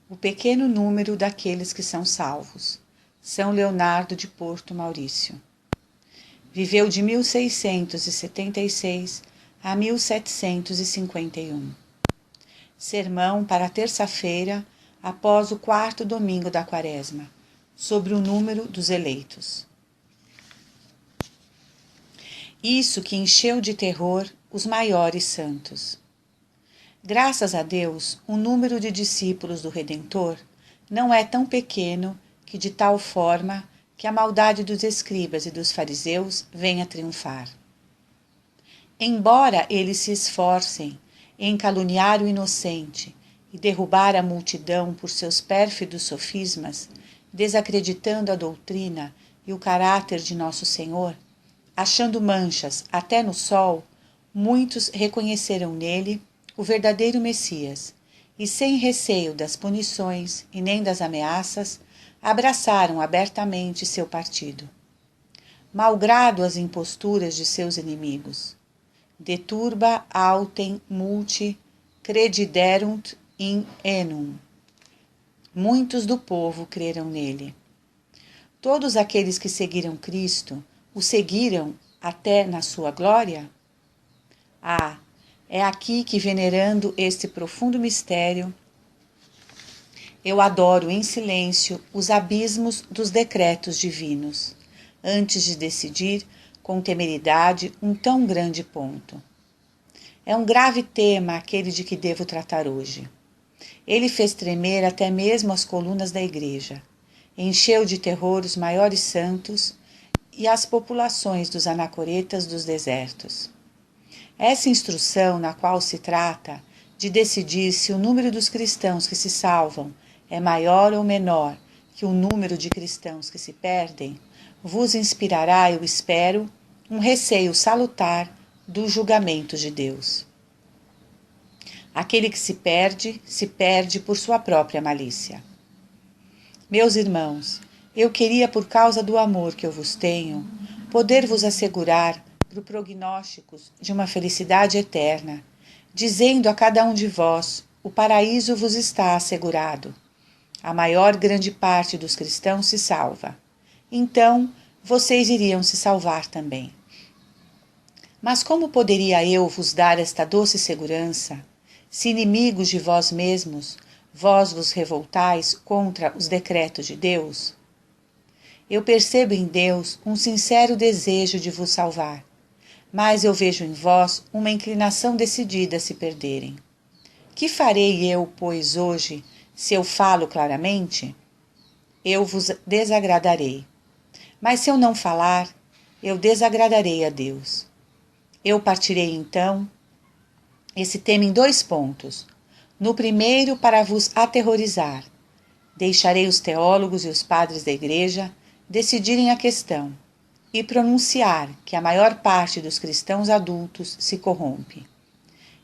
o pequeno número daqueles que são salvos. São Leonardo de Porto Maurício. Viveu de 1676 a 1751. Sermão para a terça-feira, após o 4º domingo da Quaresma, sobre o número dos eleitos. Isso que encheu de terror os maiores santos. Graças a Deus, o número de discípulos do Redentor não é tão pequeno que de tal forma que a maldade dos escribas e dos fariseus venha triunfar. Embora eles se esforcem em caluniar o inocente e derrubar a multidão por seus pérfidos sofismas, desacreditando a doutrina e o caráter de Nosso Senhor, achando manchas até no sol, muitos reconheceram nele o verdadeiro Messias e, sem receio das punições e nem das ameaças, abraçaram abertamente seu partido. Malgrado as imposturas de seus inimigos, de turba autem multi crediderunt in enum. Muitos do povo creram nele. Todos aqueles que seguiram Cristo, o seguiram até na sua glória? Ah, é aqui que, venerando este profundo mistério, eu adoro em silêncio os abismos dos decretos divinos, antes de decidir com temeridade um tão grande ponto. É um grave tema aquele de que devo tratar hoje. Ele fez tremer até mesmo as colunas da igreja, encheu de terror os maiores santos e as populações dos anacoretas dos desertos. Essa instrução na qual se trata de decidir se o número dos cristãos que se salvam é maior ou menor que o número de cristãos que se perdem, vos inspirará, eu espero, um receio salutar dos julgamentos de Deus. Aquele que se perde por sua própria malícia. Meus irmãos, eu queria, por causa do amor que eu vos tenho, poder vos assegurar por prognósticos de uma felicidade eterna, dizendo a cada um de vós, o paraíso vos está assegurado. A maior grande parte dos cristãos se salva. Então, vocês iriam se salvar também. Mas como poderia eu vos dar esta doce segurança, se inimigos de vós mesmos, vós vos revoltais contra os decretos de Deus? Eu percebo em Deus um sincero desejo de vos salvar, mas eu vejo em vós uma inclinação decidida a se perderem. Que farei eu, pois, hoje, se eu falo claramente? Eu vos desagradarei. Mas se eu não falar, eu desagradarei a Deus. Eu partirei, então, esse tema em 2 pontos. No primeiro, para vos aterrorizar. Deixarei os teólogos e os padres da igreja decidirem a questão e pronunciar que a maior parte dos cristãos adultos se corrompe.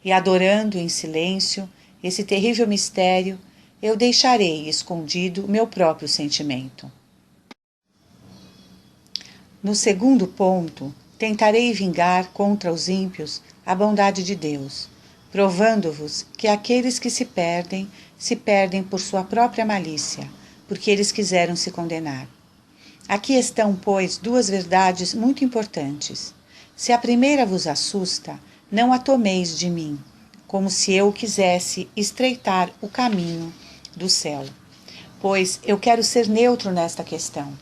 E adorando em silêncio esse terrível mistério, eu deixarei escondido meu próprio sentimento. No segundo ponto, tentarei vingar contra os ímpios a bondade de Deus, provando-vos que aqueles que se perdem por sua própria malícia, porque eles quiseram se condenar. Aqui estão, pois, 2 verdades muito importantes. Se a primeira vos assusta, não a tomeis de mim, como se eu quisesse estreitar o caminho do céu, pois eu quero ser neutro nesta questão.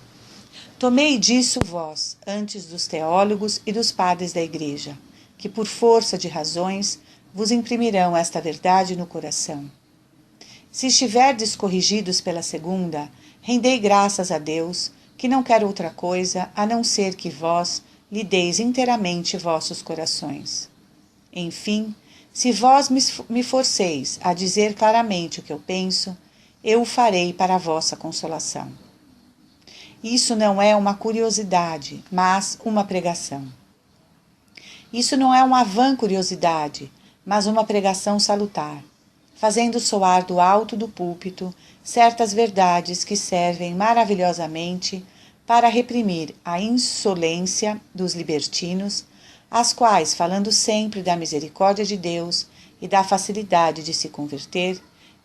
Tomei disso vós, antes dos teólogos e dos padres da igreja, que por força de razões vos imprimirão esta verdade no coração. Se estiverdes corrigidos pela segunda, rendei graças a Deus, que não quero outra coisa a não ser que vós lhe deis inteiramente vossos corações. Enfim, se vós me forceis a dizer claramente o que eu penso, eu o farei para a vossa consolação. Isso não é uma curiosidade, mas uma pregação. Isso não é uma vã curiosidade, mas uma pregação salutar, fazendo soar do alto do púlpito certas verdades que servem maravilhosamente para reprimir a insolência dos libertinos, as quais, falando sempre da misericórdia de Deus e da facilidade de se converter,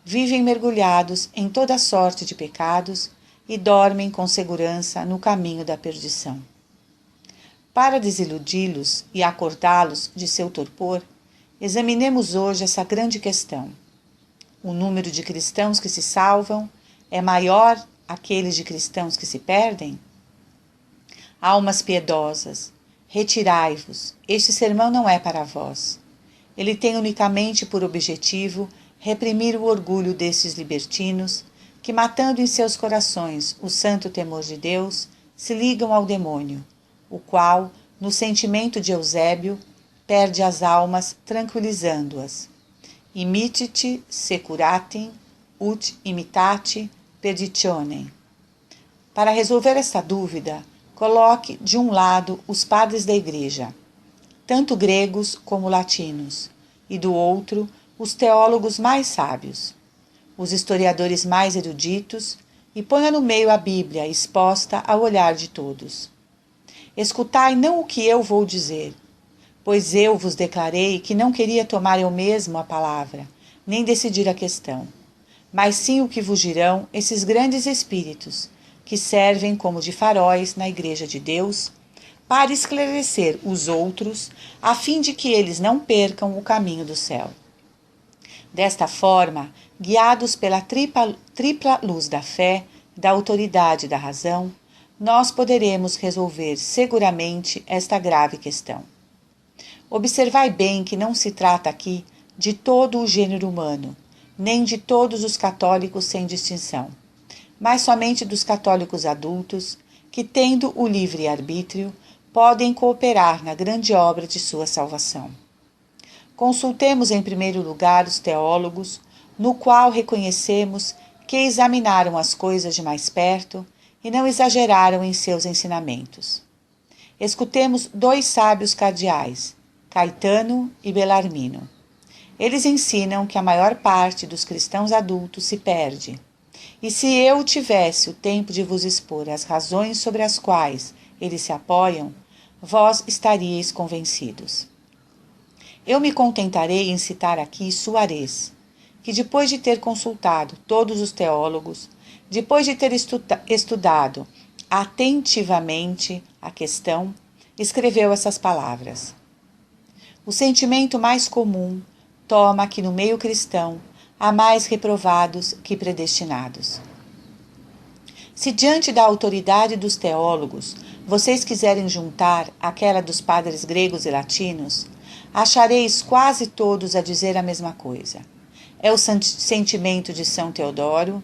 vivem mergulhados em toda sorte de pecados e dormem com segurança no caminho da perdição. Para desiludi-los e acordá-los de seu torpor, examinemos hoje essa grande questão. O número de cristãos que se salvam é maior aqueles de cristãos que se perdem? Almas piedosas, retirai-vos, este sermão não é para vós. Ele tem unicamente por objetivo reprimir o orgulho desses libertinos que, matando em seus corações o santo temor de Deus, se ligam ao demônio, o qual, no sentimento de Eusébio, perde as almas tranquilizando-as. Imitate securatem, ut imitate perditionem. Para resolver esta dúvida, coloque de um lado os padres da Igreja, tanto gregos como latinos, e do outro os teólogos mais sábios, os historiadores mais eruditos, e ponha no meio a Bíblia exposta ao olhar de todos. Escutai não o que eu vou dizer, pois eu vos declarei que não queria tomar eu mesmo a palavra, nem decidir a questão, mas sim o que vos dirão esses grandes espíritos, que servem como de faróis na Igreja de Deus, para esclarecer os outros, a fim de que eles não percam o caminho do céu. Desta forma, guiados pela tripla luz da fé, da autoridade e da razão, nós poderemos resolver seguramente esta grave questão. Observai bem que não se trata aqui de todo o gênero humano, nem de todos os católicos sem distinção, mas somente dos católicos adultos que, tendo o livre-arbítrio, podem cooperar na grande obra de sua salvação. Consultemos em primeiro lugar os teólogos, no qual reconhecemos que examinaram as coisas de mais perto e não exageraram em seus ensinamentos. Escutemos dois sábios cardeais, Caetano e Belarmino. Eles ensinam que a maior parte dos cristãos adultos se perde. E se eu tivesse o tempo de vos expor as razões sobre as quais eles se apoiam, vós estaríeis convencidos. Eu me contentarei em citar aqui Suarez, que depois de ter consultado todos os teólogos, depois de ter estudado atentivamente a questão, escreveu essas palavras. O sentimento mais comum toma que no meio cristão há mais reprovados que predestinados. Se diante da autoridade dos teólogos vocês quiserem juntar aquela dos padres gregos e latinos, achareis quase todos a dizer a mesma coisa. É o sentimento de São Teodoro,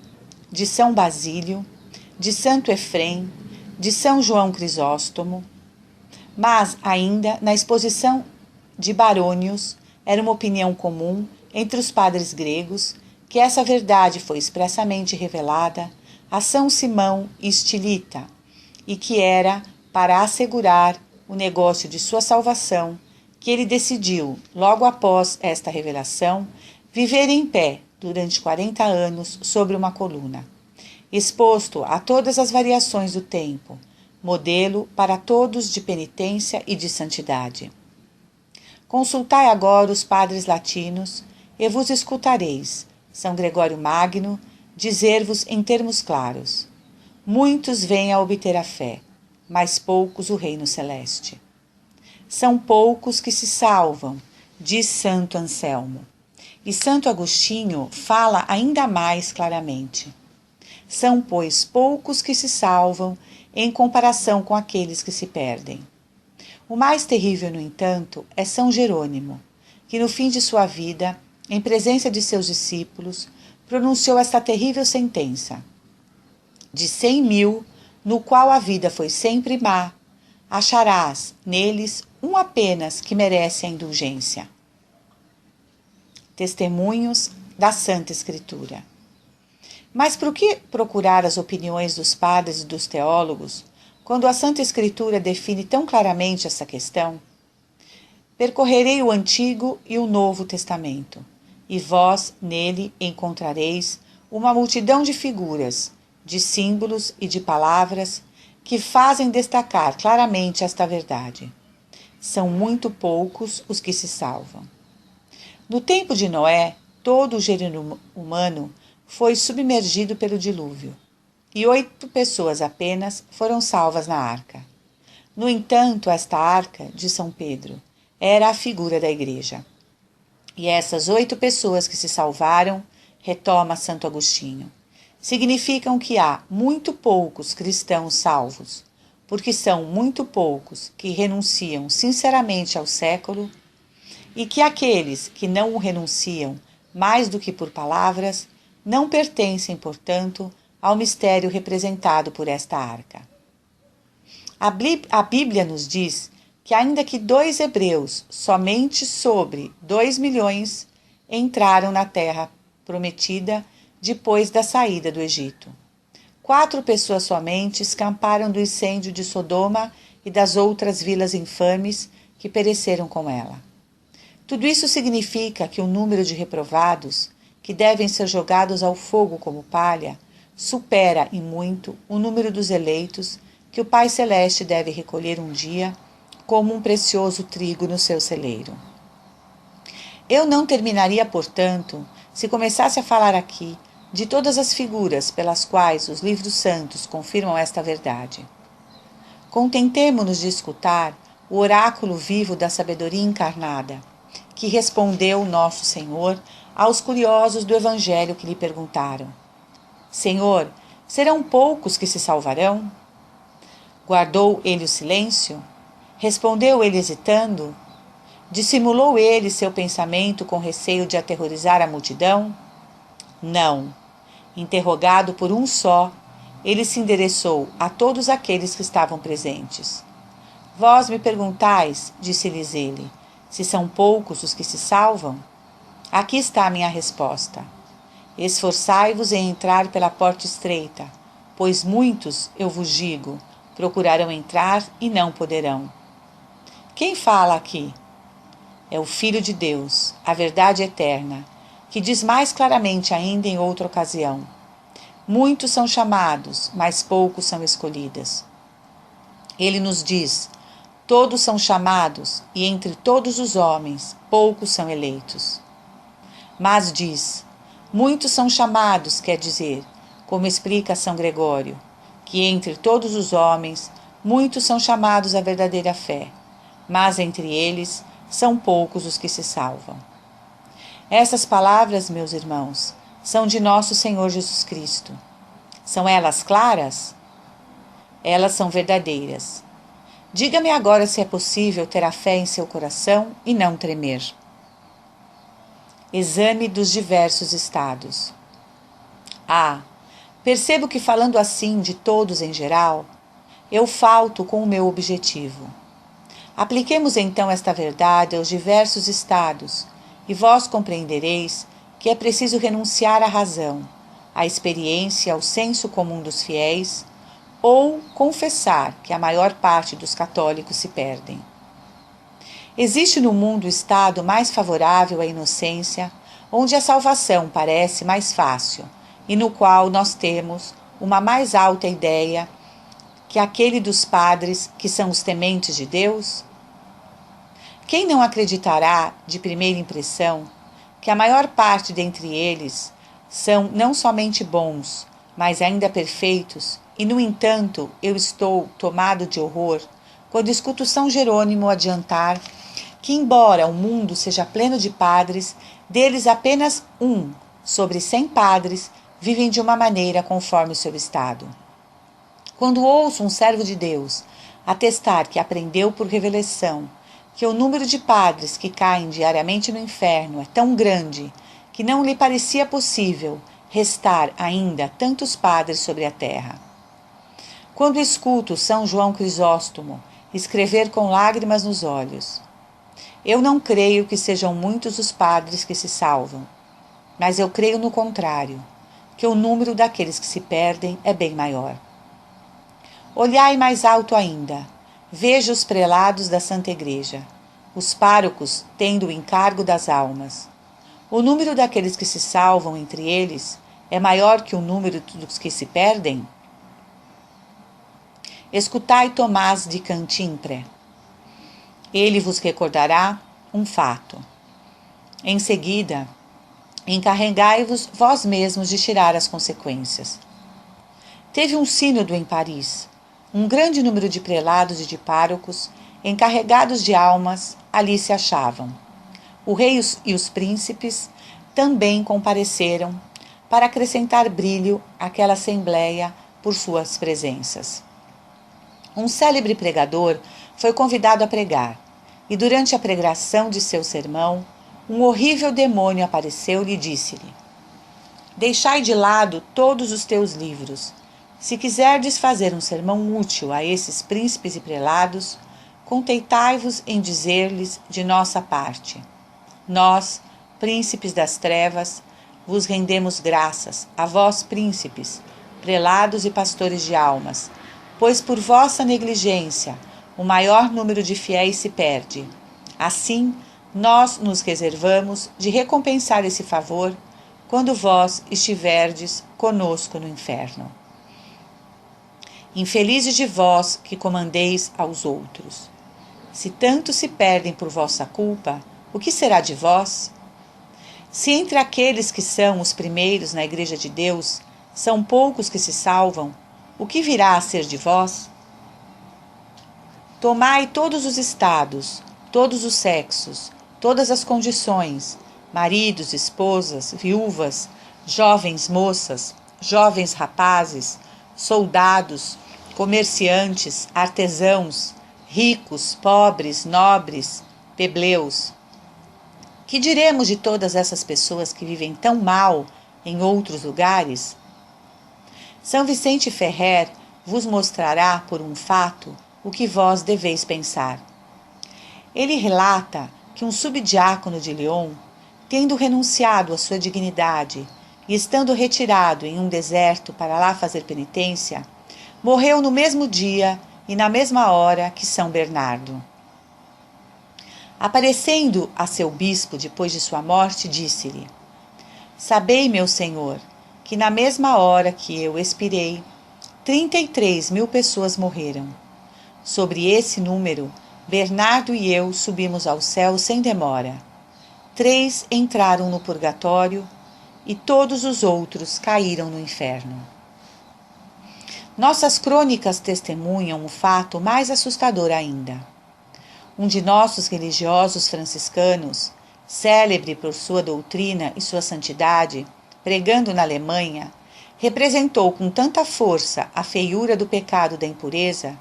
de São Basílio, de Santo Efrem, de São João Crisóstomo. Mas, ainda, na exposição de Barônios, era uma opinião comum entre os padres gregos que essa verdade foi expressamente revelada a São Simão Estilita e que era para assegurar o negócio de sua salvação que ele decidiu, logo após esta revelação, viver em pé durante 40 anos sobre uma coluna, exposto a todas as variações do tempo, modelo para todos de penitência e de santidade. Consultai agora os padres latinos e vos escutareis, São Gregório Magno, dizer-vos em termos claros: muitos vêm a obter a fé, mas poucos o reino celeste. São poucos que se salvam, diz Santo Anselmo. E Santo Agostinho fala ainda mais claramente. São, pois, poucos que se salvam em comparação com aqueles que se perdem. O mais terrível, no entanto, é São Jerônimo, que no fim de sua vida, em presença de seus discípulos, pronunciou esta terrível sentença: de 100.000, no qual a vida foi sempre má, acharás neles um apenas que merece a indulgência. Testemunhos da Santa Escritura. Mas por que procurar as opiniões dos padres e dos teólogos, quando a Santa Escritura define tão claramente essa questão? Percorrerei o Antigo e o Novo Testamento, e vós nele encontrareis uma multidão de figuras, de símbolos e de palavras que fazem destacar claramente esta verdade. São muito poucos os que se salvam. No tempo de Noé, todo o gênero humano foi submergido pelo dilúvio, e 8 pessoas apenas foram salvas na arca. No entanto, esta arca de São Pedro era a figura da igreja. E essas 8 pessoas que se salvaram, retoma Santo Agostinho, significam que há muito poucos cristãos salvos, porque são muito poucos que renunciam sinceramente ao século, e que aqueles que não o renunciam mais do que por palavras, não pertencem, portanto, ao mistério representado por esta arca. A Bíblia nos diz que ainda que 2 hebreus, somente sobre 2 milhões, entraram na terra prometida depois da saída do Egito. 4 pessoas somente escaparam do incêndio de Sodoma e das outras vilas infames que pereceram com ela. Tudo isso significa que o número de reprovados, que devem ser jogados ao fogo como palha, supera em muito o número dos eleitos que o Pai Celeste deve recolher um dia como um precioso trigo no seu celeiro. Eu não terminaria, portanto, se começasse a falar aqui de todas as figuras pelas quais os livros santos confirmam esta verdade. Contentemo-nos de escutar o oráculo vivo da sabedoria encarnada, que respondeu nosso Senhor aos curiosos do Evangelho que lhe perguntaram: Senhor, serão poucos que se salvarão? Guardou ele o silêncio? Respondeu ele hesitando? Dissimulou ele seu pensamento com receio de aterrorizar a multidão? Não. Interrogado por um só, ele se endereçou a todos aqueles que estavam presentes. Vós me perguntais, disse-lhes ele, se são poucos os que se salvam? Aqui está a minha resposta. Esforçai-vos em entrar pela porta estreita, pois muitos, eu vos digo, procurarão entrar e não poderão. Quem fala aqui? É o Filho de Deus, a verdade eterna, que diz mais claramente ainda em outra ocasião: muitos são chamados, mas poucos são escolhidos. Ele nos diz: todos são chamados, e entre todos os homens, poucos são eleitos. Mas diz: muitos são chamados, quer dizer, como explica São Gregório, que entre todos os homens, muitos são chamados à verdadeira fé, mas entre eles são poucos os que se salvam. Essas palavras, meus irmãos, são de nosso Senhor Jesus Cristo. São elas claras? Elas são verdadeiras. Diga-me agora se é possível ter a fé em seu coração e não tremer. Exame dos diversos estados. Percebo que, falando assim de todos em geral, eu falto com o meu objetivo. Apliquemos então esta verdade aos diversos estados, e vós compreendereis que é preciso renunciar à razão, à experiência, ao senso comum dos fiéis, ou confessar que a maior parte dos católicos se perdem. Existe no mundo o estado mais favorável à inocência, onde a salvação parece mais fácil, e no qual nós temos uma mais alta ideia que aquele dos padres que são os tementes de Deus? Quem não acreditará, de primeira impressão, que a maior parte dentre eles são não somente bons, mas ainda perfeitos, e no entanto eu estou tomado de horror quando escuto São Jerônimo adiantar que, embora o mundo seja pleno de padres, deles apenas 1 sobre 100 padres vivem de uma maneira conforme o seu estado. Quando ouço um servo de Deus atestar que aprendeu por revelação que o número de padres que caem diariamente no inferno é tão grande que não lhe parecia possível restar ainda tantos padres sobre a terra. Quando escuto São João Crisóstomo escrever com lágrimas nos olhos: eu não creio que sejam muitos os padres que se salvam, mas eu creio no contrário, que o número daqueles que se perdem é bem maior. Olhai mais alto ainda, veja os prelados da Santa Igreja, os párocos tendo o encargo das almas. O número daqueles que se salvam entre eles é maior que o número dos que se perdem? Escutai Tomás de Cantimpré. Ele vos recordará um fato. Em seguida, Encarregai-vos vós mesmos de tirar as consequências. Teve um sínodo em Paris. Um grande número de prelados e de párocos, encarregados de almas, ali se achavam. O rei e os príncipes também compareceram para acrescentar brilho àquela assembleia por suas presenças. Um célebre pregador foi convidado a pregar, e durante a pregação de seu sermão, um horrível demônio apareceu-lhe e disse-lhe: Deixai de lado todos os teus livros. Se quiserdes fazer um sermão útil a esses príncipes e prelados, contentai-vos em dizer-lhes de nossa parte: Nós, príncipes das trevas, vos rendemos graças, a vós, príncipes, prelados e pastores de almas, pois por vossa negligência o maior número de fiéis se perde. Assim, nós nos reservamos de recompensar esse favor quando vós estiverdes conosco no inferno. Infelizes de vós que comandeis aos outros. Se tanto se perdem por vossa culpa, o que será de vós? Se entre aqueles que são os primeiros na Igreja de Deus são poucos que se salvam, o que virá a ser de vós? Tomai todos os estados, todos os sexos, todas as condições, maridos, esposas, viúvas, jovens moças, jovens rapazes, soldados, comerciantes, artesãos, ricos, pobres, nobres, plebeu. Que diremos de todas essas pessoas que vivem tão mal em outros lugares? São Vicente Ferrer vos mostrará por um fato o que vós deveis pensar. Ele relata que um subdiácono de Lyon, tendo renunciado à sua dignidade e estando retirado em um deserto para lá fazer penitência, morreu no mesmo dia e na mesma hora que São Bernardo. Aparecendo a seu bispo depois de sua morte, disse-lhe: Sabei, meu senhor, que na mesma hora que eu expirei, 33.000 pessoas morreram. Sobre esse número, Bernardo e eu subimos ao céu sem demora. 3 entraram no purgatório e todos os outros caíram no inferno. Nossas crônicas testemunham um fato mais assustador ainda. Um de nossos religiosos franciscanos, célebre por sua doutrina e sua santidade, pregando na Alemanha, representou com tanta força a feiura do pecado da impureza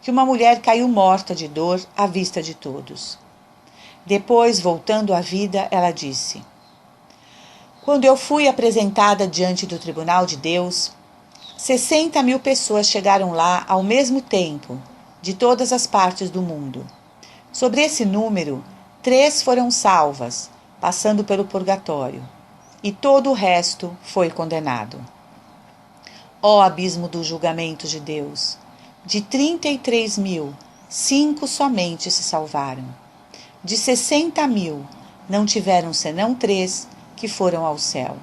que uma mulher caiu morta de dor à vista de todos. Depois, voltando à vida, ela disse: Quando eu fui apresentada diante do tribunal de Deus, 60.000 pessoas chegaram lá ao mesmo tempo, de todas as partes do mundo. Sobre esse número, 3 foram salvas, passando pelo purgatório, e todo o resto foi condenado. Ó abismo do julgamento de Deus! De 33.000, 5 somente se salvaram. De 60.000, não tiveram senão 3 que foram ao céu.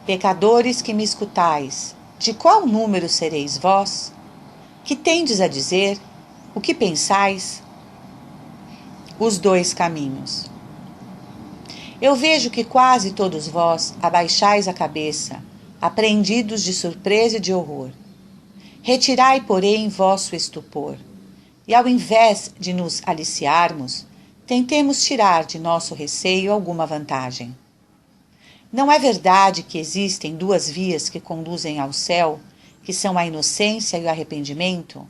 Pecadores que me escutais, de qual número sereis vós? Que tendes a dizer? O que pensais? Os 2 caminhos. Eu vejo que quase todos vós abaixais a cabeça, apreendidos de surpresa e de horror. Retirai, porém, vosso estupor, e ao invés de nos aliciarmos, tentemos tirar de nosso receio alguma vantagem. Não é verdade que existem 2 vias que conduzem ao céu, que são a inocência e o arrependimento?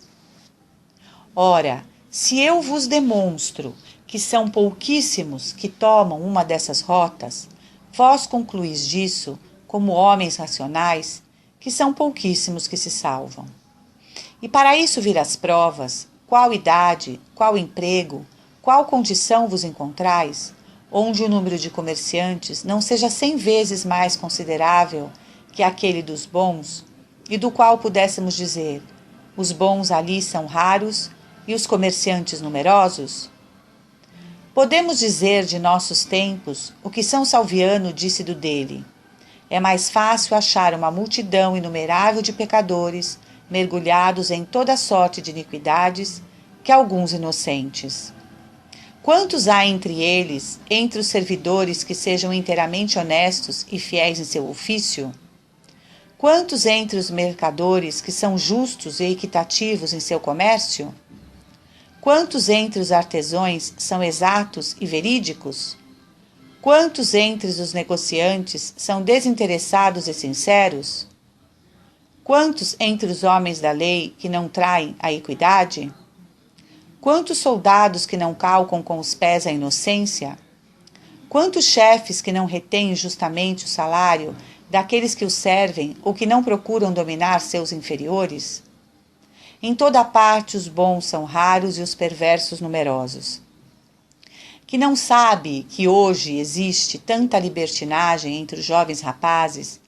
Ora, se eu vos demonstro que são pouquíssimos que tomam uma dessas rotas, vós concluís disso, como homens racionais, que são pouquíssimos que se salvam. E para isso vir as provas, qual idade, qual emprego, qual condição vos encontrais, onde o número de comerciantes não seja 100 vezes mais considerável que aquele dos bons, e do qual pudéssemos dizer, os bons ali são raros e os comerciantes numerosos? Podemos dizer de nossos tempos o que São Salviano disse do dele: é mais fácil achar uma multidão inumerável de pecadores mergulhados em toda sorte de iniquidades que alguns inocentes. Quantos há entre eles, entre os servidores que sejam inteiramente honestos e fiéis em seu ofício? Quantos entre os mercadores que são justos e equitativos em seu comércio? Quantos entre os artesãos são exatos e verídicos? Quantos entre os negociantes são desinteressados e sinceros? Quantos entre os homens da lei que não traem a equidade? Quantos soldados que não calcam com os pés a inocência? Quantos chefes que não retêm justamente o salário daqueles que os servem ou que não procuram dominar seus inferiores? Em toda parte os bons são raros e os perversos numerosos. Que não sabe que hoje existe tanta libertinagem entre os jovens rapazes,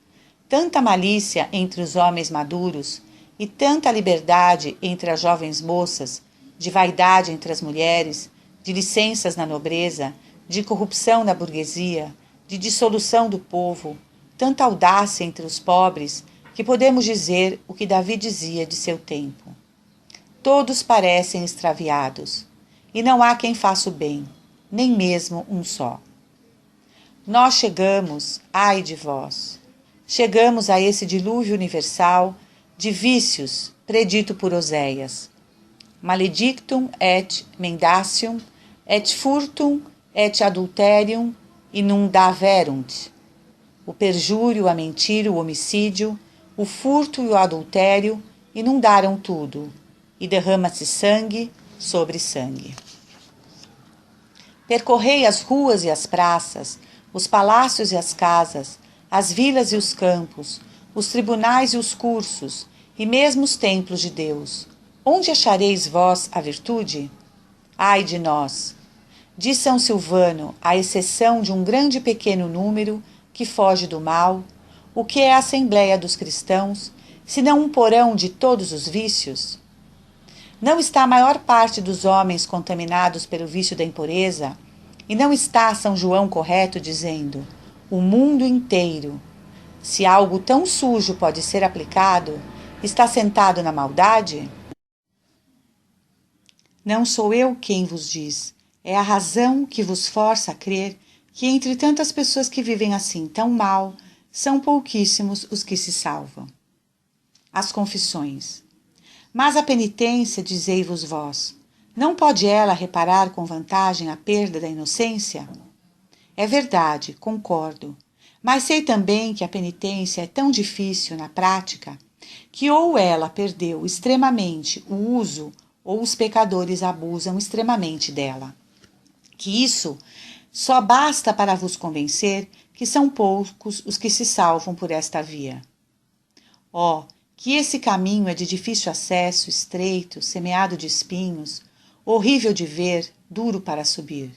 tanta malícia entre os homens maduros e tanta liberdade entre as jovens moças, de vaidade entre as mulheres, de licenças na nobreza, de corrupção na burguesia, de dissolução do povo, tanta audácia entre os pobres, que podemos dizer o que Davi dizia de seu tempo. Todos parecem extraviados, e não há quem faça o bem, nem mesmo um só. Nós chegamos, ai de vós, chegamos a esse dilúvio universal de vícios predito por Oséias. Maledictum et mendacium, et furtum, et adulterium, inundaverunt. O perjúrio, a mentira, o homicídio, o furto e o adultério inundaram tudo, e derrama-se sangue sobre sangue. Percorrei as ruas e as praças, os palácios e as casas, as vilas e os campos, os tribunais e os cursos, e mesmo os templos de Deus. Onde achareis vós a virtude? Ai de nós! Diz São Silvano, à exceção de um grande e pequeno número que foge do mal, o que é a Assembleia dos Cristãos, senão um porão de todos os vícios? Não está a maior parte dos homens contaminados pelo vício da impureza? E não está São João correto dizendo, o mundo inteiro, se algo tão sujo pode ser aplicado, está sentado na maldade? Não sou eu quem vos diz, é a razão que vos força a crer que entre tantas pessoas que vivem assim tão mal, são pouquíssimos os que se salvam. As confissões. Mas a penitência, dizei-vos vós, não pode ela reparar com vantagem a perda da inocência? É verdade, concordo, mas sei também que a penitência é tão difícil na prática que ou ela perdeu extremamente o uso ou os pecadores abusam extremamente dela. Que isso só basta para vos convencer que são poucos os que se salvam por esta via. Oh, que esse caminho é de difícil acesso, estreito, semeado de espinhos, horrível de ver, duro para subir.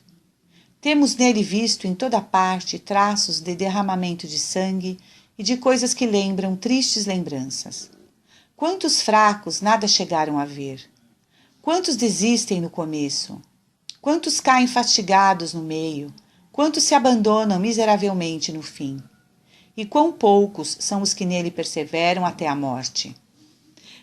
Temos nele visto em toda parte traços de derramamento de sangue e de coisas que lembram tristes lembranças. Quantos fracos nada chegaram a ver? Quantos desistem no começo? Quantos caem fastigados no meio? Quantos se abandonam miseravelmente no fim? E quão poucos são os que nele perseveram até a morte?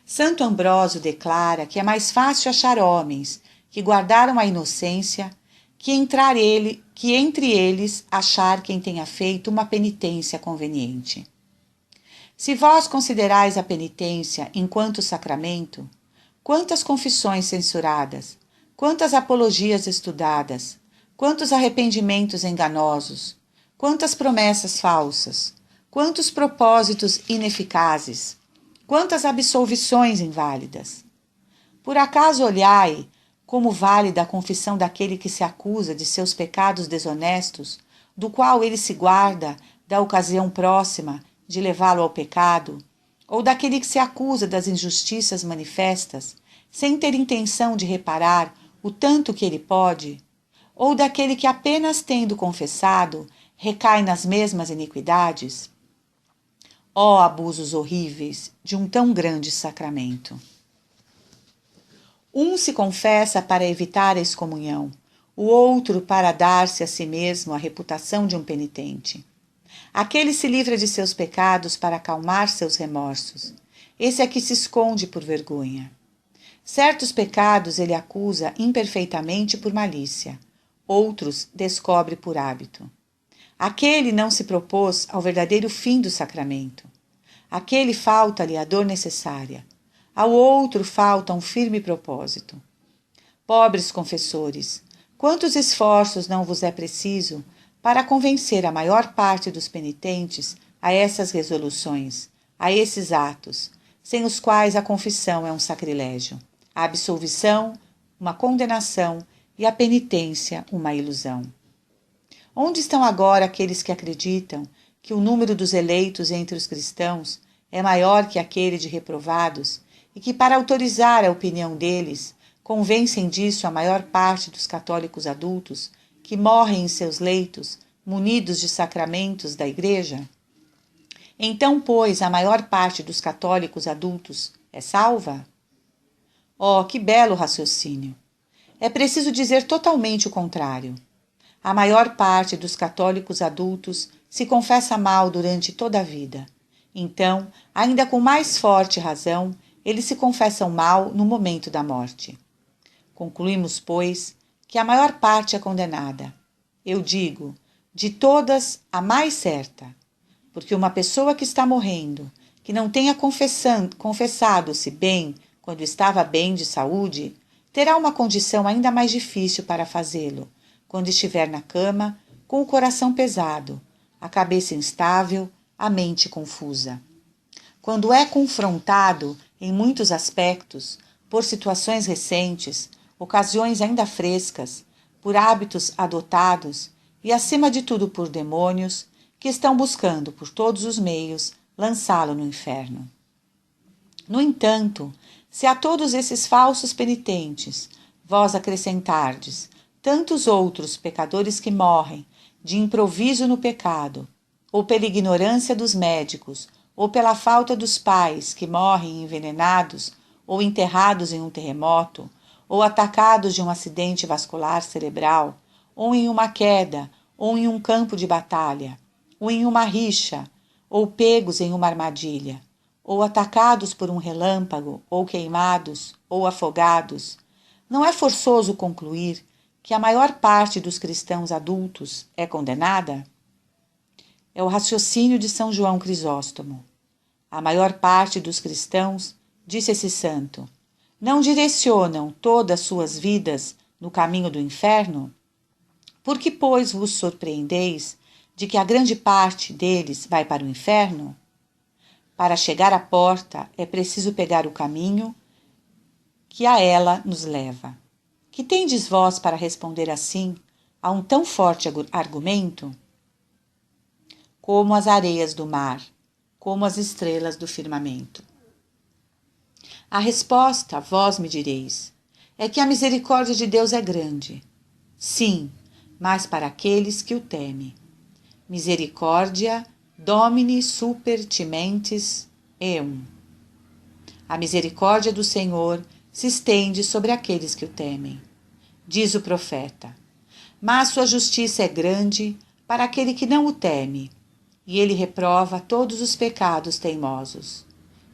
Santo Ambrósio declara que é mais fácil achar homens que guardaram a inocência que entre eles achar quem tenha feito uma penitência conveniente. Se vós considerais a penitência enquanto sacramento, quantas confissões censuradas, quantas apologias estudadas, quantos arrependimentos enganosos, quantas promessas falsas, quantos propósitos ineficazes, quantas absolvições inválidas. Por acaso olhai como válida a confissão daquele que se acusa de seus pecados desonestos, do qual ele se guarda da ocasião próxima de levá-lo ao pecado, ou daquele que se acusa das injustiças manifestas, sem ter intenção de reparar o tanto que ele pode, ou daquele que apenas tendo confessado, recai nas mesmas iniquidades? Ó abusos horríveis de um tão grande sacramento! Um se confessa para evitar a excomunhão, o outro para dar-se a si mesmo a reputação de um penitente. Aquele se livra de seus pecados para acalmar seus remorsos. Esse é que se esconde por vergonha. Certos pecados ele acusa imperfeitamente por malícia, outros descobre por hábito. Aquele não se propôs ao verdadeiro fim do sacramento. Aquele falta-lhe a dor necessária. Ao outro falta um firme propósito. Pobres confessores, quantos esforços não vos é preciso para convencer a maior parte dos penitentes a essas resoluções, a esses atos, sem os quais a confissão é um sacrilégio, a absolvição, uma condenação e a penitência, uma ilusão. Onde estão agora aqueles que acreditam que o número dos eleitos entre os cristãos é maior que aquele de reprovados e que, para autorizar a opinião deles, convencem disso a maior parte dos católicos adultos que morrem em seus leitos, munidos de sacramentos da Igreja? Então, pois, a maior parte dos católicos adultos é salva? Oh, que belo raciocínio! É preciso dizer totalmente o contrário. A maior parte dos católicos adultos se confessa mal durante toda a vida. Então, ainda com mais forte razão, eles se confessam mal no momento da morte. Concluímos, pois, que a maior parte é condenada. Eu digo, de todas, a mais certa. Porque uma pessoa que está morrendo, que não tenha confessado-se bem quando estava bem de saúde, terá uma condição ainda mais difícil para fazê-lo, quando estiver na cama, com o coração pesado, a cabeça instável, a mente confusa. Quando é confrontado, em muitos aspectos, por situações recentes, ocasiões ainda frescas, por hábitos adotados e, acima de tudo, por demônios, que estão buscando, por todos os meios, lançá-lo no inferno. No entanto, se a todos esses falsos penitentes vós acrescentardes tantos outros pecadores que morrem de improviso no pecado, ou pela ignorância dos médicos, ou pela falta dos pais que morrem envenenados ou enterrados em um terremoto, ou atacados de um acidente vascular cerebral, ou em uma queda, ou em um campo de batalha, ou em uma rixa, ou pegos em uma armadilha, ou atacados por um relâmpago, ou queimados, ou afogados, não é forçoso concluir que a maior parte dos cristãos adultos é condenada? É o raciocínio de São João Crisóstomo. A maior parte dos cristãos, disse esse santo, não direcionam todas suas vidas no caminho do inferno? Por que, pois, vos surpreendeis de que a grande parte deles vai para o inferno? Para chegar à porta é preciso pegar o caminho que a ela nos leva. Que tendes vós para responder assim a um tão forte argumento? Como as areias do mar, como as estrelas do firmamento. A resposta, vós me direis, é que a misericórdia de Deus é grande. Sim, mas para aqueles que o temem. Misericórdia Domini super timentes eum. A misericórdia do Senhor se estende sobre aqueles que o temem. Diz o profeta, mas sua justiça é grande para aquele que não o teme, e ele reprova todos os pecados teimosos.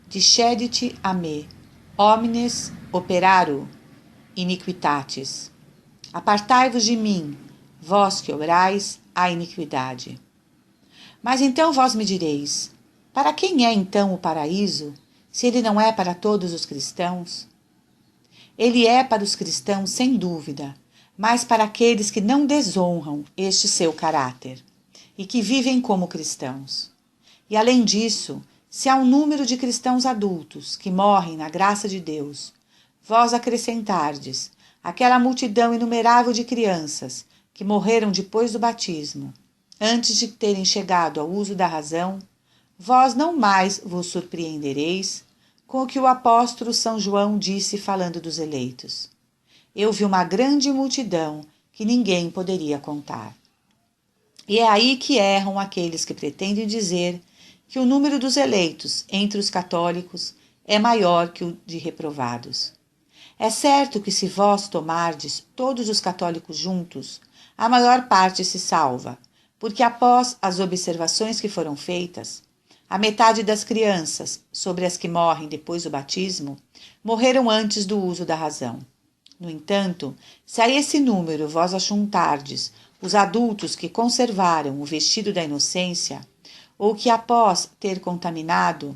Discedite a me, homines operaru iniquitatis. Apartai-vos de mim, vós que obrais a iniquidade. Mas então vós me direis, para quem é então o paraíso, se ele não é para todos os cristãos? Ele é para os cristãos, sem dúvida, mas para aqueles que não desonram este seu caráter e que vivem como cristãos. E além disso, se há um número de cristãos adultos que morrem na graça de Deus, vós acrescentardes aquela multidão inumerável de crianças que morreram depois do batismo, antes de terem chegado ao uso da razão, vós não mais vos surpreendereis com o que o apóstolo São João disse falando dos eleitos. Eu vi uma grande multidão que ninguém poderia contar. E é aí que erram aqueles que pretendem dizer que o número dos eleitos entre os católicos é maior que o de reprovados. É certo que se vós tomardes todos os católicos juntos, a maior parte se salva, porque após as observações que foram feitas, a metade das crianças, sobre as que morrem depois do batismo, morreram antes do uso da razão. No entanto, se a esse número vós ajuntardes os adultos que conservaram o vestido da inocência, ou que após ter contaminado,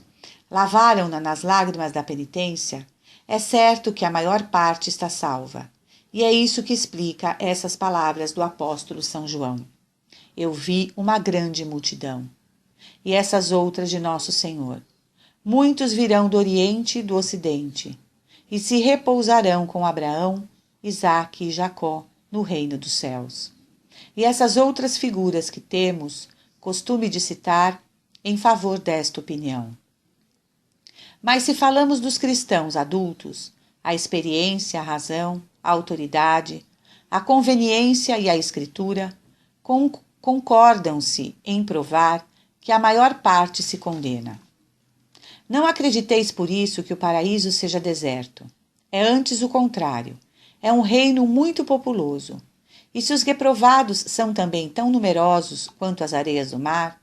lavaram-na nas lágrimas da penitência, é certo que a maior parte está salva. E é isso que explica essas palavras do apóstolo São João. Eu vi uma grande multidão. E essas outras de Nosso Senhor. Muitos virão do Oriente e do Ocidente, e se repousarão com Abraão, Isaque e Jacó no reino dos céus. E essas outras figuras que temos costume de citar em favor desta opinião. Mas se falamos dos cristãos adultos, a experiência, a razão, a autoridade, a conveniência e a escritura concordam-se em provar que a maior parte se condena. Não acrediteis por isso que o paraíso seja deserto. É antes o contrário. É um reino muito populoso. E se os reprovados são também tão numerosos quanto as areias do mar,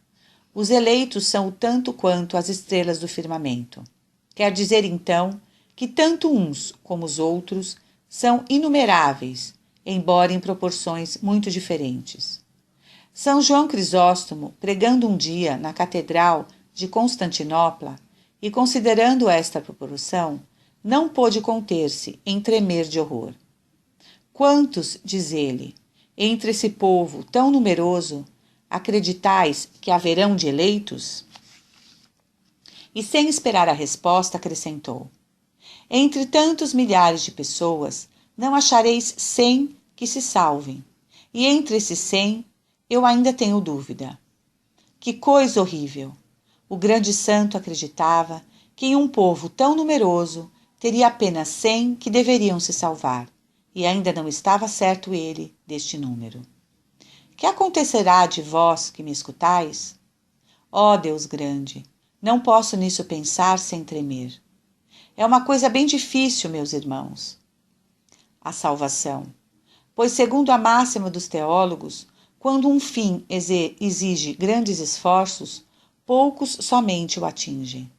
os eleitos são o tanto quanto as estrelas do firmamento. Quer dizer, então, que tanto uns como os outros são inumeráveis, embora em proporções muito diferentes. São João Crisóstomo, pregando um dia na Catedral de Constantinopla e considerando esta proporção, não pôde conter-se em tremer de horror. Quantos, diz ele, entre esse povo tão numeroso, acreditais que haverão de eleitos? E sem esperar a resposta, acrescentou: entre tantos milhares de pessoas, não achareis 100 que se salvem, e entre esses 100, eu ainda tenho dúvida. Que coisa horrível! O grande santo acreditava que em um povo tão numeroso teria apenas 100 que deveriam se salvar, e ainda não estava certo ele deste número. Que acontecerá de vós que me escutais? Ó Deus grande, não posso nisso pensar sem tremer. É uma coisa bem difícil, meus irmãos. A salvação. Pois, segundo a máxima dos teólogos, quando um fim exige grandes esforços, poucos somente o atingem.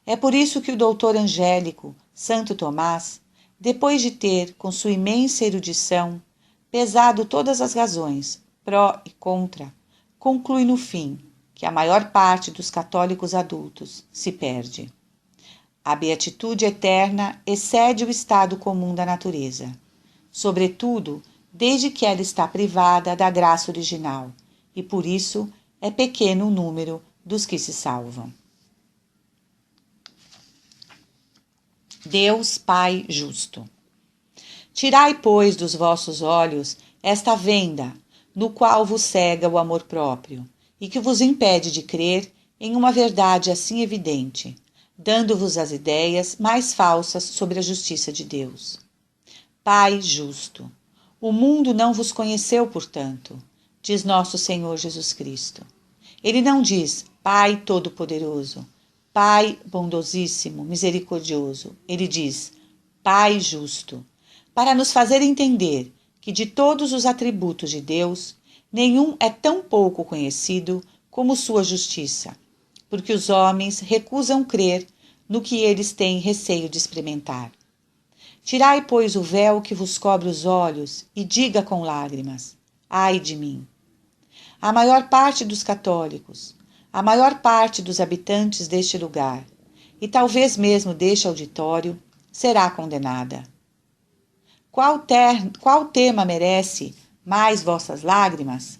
É por isso que o doutor angélico, Santo Tomás, depois de ter, com sua imensa erudição, pesado todas as razões, pró e contra, conclui no fim que a maior parte dos católicos adultos se perde. A beatitude eterna excede o estado comum da natureza, sobretudo desde que ela está privada da graça original, e por isso é pequeno o número dos que se salvam. Deus Pai justo. Tirai, pois, dos vossos olhos esta venda, no qual vos cega o amor próprio, e que vos impede de crer em uma verdade assim evidente, dando-vos as ideias mais falsas sobre a justiça de Deus. Pai justo, o mundo não vos conheceu, portanto, diz nosso Senhor Jesus Cristo. Ele não diz Pai Todo-Poderoso, Pai bondosíssimo, misericordioso. Ele diz Pai justo, para nos fazer entender que de todos os atributos de Deus, nenhum é tão pouco conhecido como sua justiça, porque os homens recusam crer no que eles têm receio de experimentar. Tirai, pois, o véu que vos cobre os olhos e diga com lágrimas: ai de mim! A maior parte dos católicos, a maior parte dos habitantes deste lugar, e talvez mesmo deste auditório, será condenada. Qual tema merece mais vossas lágrimas?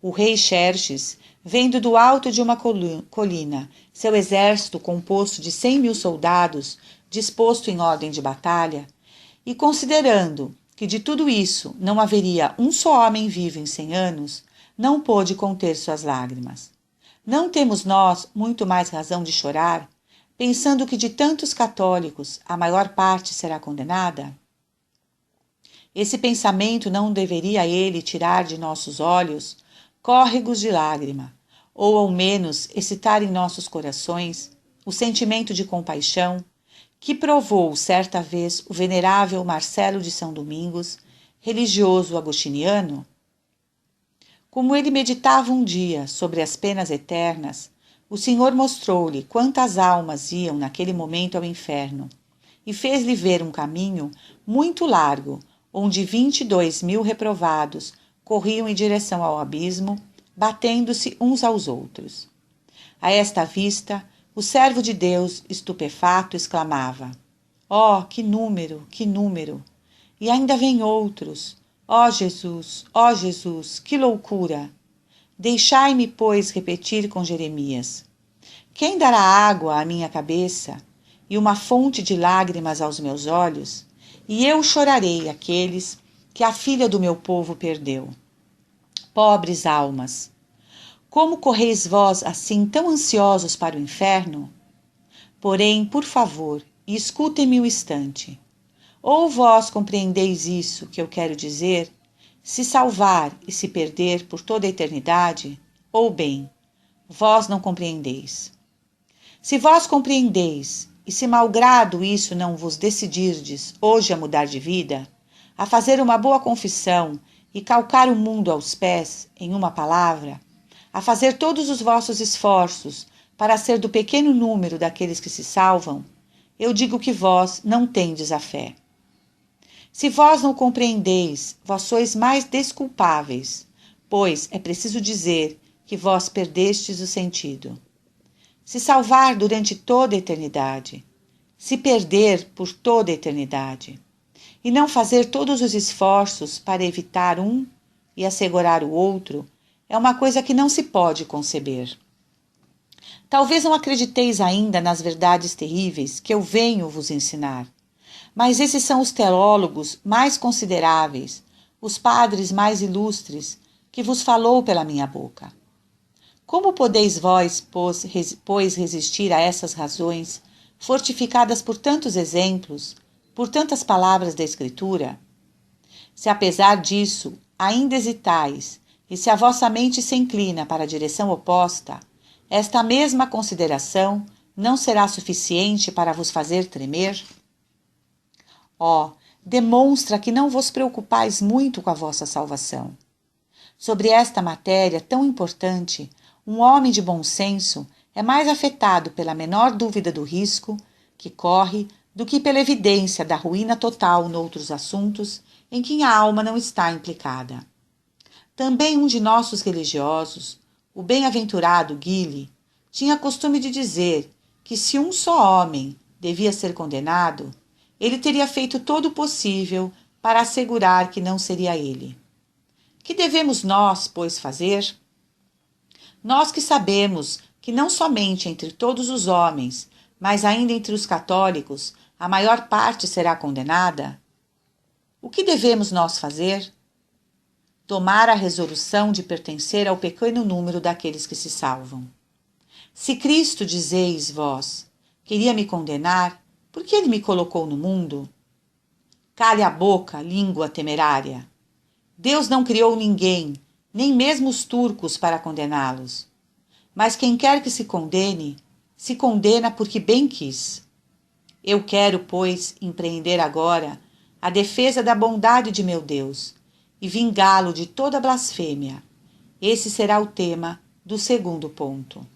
O rei Xerxes, vendo do alto de uma colina seu exército composto de 100.000 soldados disposto em ordem de batalha, e considerando que de tudo isso não haveria um só homem vivo em 100 anos, não pôde conter suas lágrimas. Não temos nós muito mais razão de chorar, pensando que de tantos católicos a maior parte será condenada? Esse pensamento não deveria ele tirar de nossos olhos córregos de lágrima, ou ao menos excitar em nossos corações o sentimento de compaixão que provou certa vez o venerável Marcelo de São Domingos, religioso agostiniano? Como ele meditava um dia sobre as penas eternas, o Senhor mostrou-lhe quantas almas iam naquele momento ao inferno, e fez-lhe ver um caminho muito largo, onde 22.000 reprovados corriam em direção ao abismo, batendo-se uns aos outros. A esta vista, o servo de Deus, estupefato, exclamava: "Oh, que número, que número! E ainda vêm outros! Ó Jesus, que loucura! Deixai-me, pois, repetir com Jeremias: quem dará água à minha cabeça e uma fonte de lágrimas aos meus olhos? E eu chorarei aqueles que a filha do meu povo perdeu. Pobres almas! Como correis vós assim tão ansiosos para o inferno? Porém, por favor, escutem-me um instante. Ou vós compreendeis isso que eu quero dizer, se salvar e se perder por toda a eternidade, ou bem, vós não compreendeis. Se vós compreendeis, e se malgrado isso não vos decidirdes hoje a mudar de vida, a fazer uma boa confissão e calcar o mundo aos pés, em uma palavra, a fazer todos os vossos esforços para ser do pequeno número daqueles que se salvam, eu digo que vós não tendes a fé. Se vós não compreendeis, vós sois mais desculpáveis, pois é preciso dizer que vós perdestes o sentido. Se salvar durante toda a eternidade, se perder por toda a eternidade, e não fazer todos os esforços para evitar um e assegurar o outro, é uma coisa que não se pode conceber. Talvez não acrediteis ainda nas verdades terríveis que eu venho vos ensinar, mas esses são os teólogos mais consideráveis, os padres mais ilustres, que vos falou pela minha boca. Como podeis vós, pois, resistir a essas razões, fortificadas por tantos exemplos, por tantas palavras da Escritura? Se apesar disso ainda hesitais, e se a vossa mente se inclina para a direção oposta, esta mesma consideração não será suficiente para vos fazer tremer? Demonstra que não vos preocupais muito com a vossa salvação. Sobre esta matéria tão importante, um homem de bom senso é mais afetado pela menor dúvida do risco que corre do que pela evidência da ruína total noutros assuntos em que a alma não está implicada. Também um de nossos religiosos, o bem-aventurado Guile, tinha costume de dizer que se um só homem devia ser condenado, ele teria feito todo o possível para assegurar que não seria ele. Que devemos nós, pois, fazer? Nós que sabemos que não somente entre todos os homens, mas ainda entre os católicos, a maior parte será condenada? O que devemos nós fazer? Tomar a resolução de pertencer ao pequeno número daqueles que se salvam. Se Cristo, dizeis vós, queria me condenar, por que ele me colocou no mundo? Cale a boca, língua temerária. Deus não criou ninguém, nem mesmo os turcos, para condená-los. Mas quem quer que se condena porque bem quis. Eu quero, pois, empreender agora a defesa da bondade de meu Deus e vingá-lo de toda blasfêmia. Esse será o tema do segundo ponto.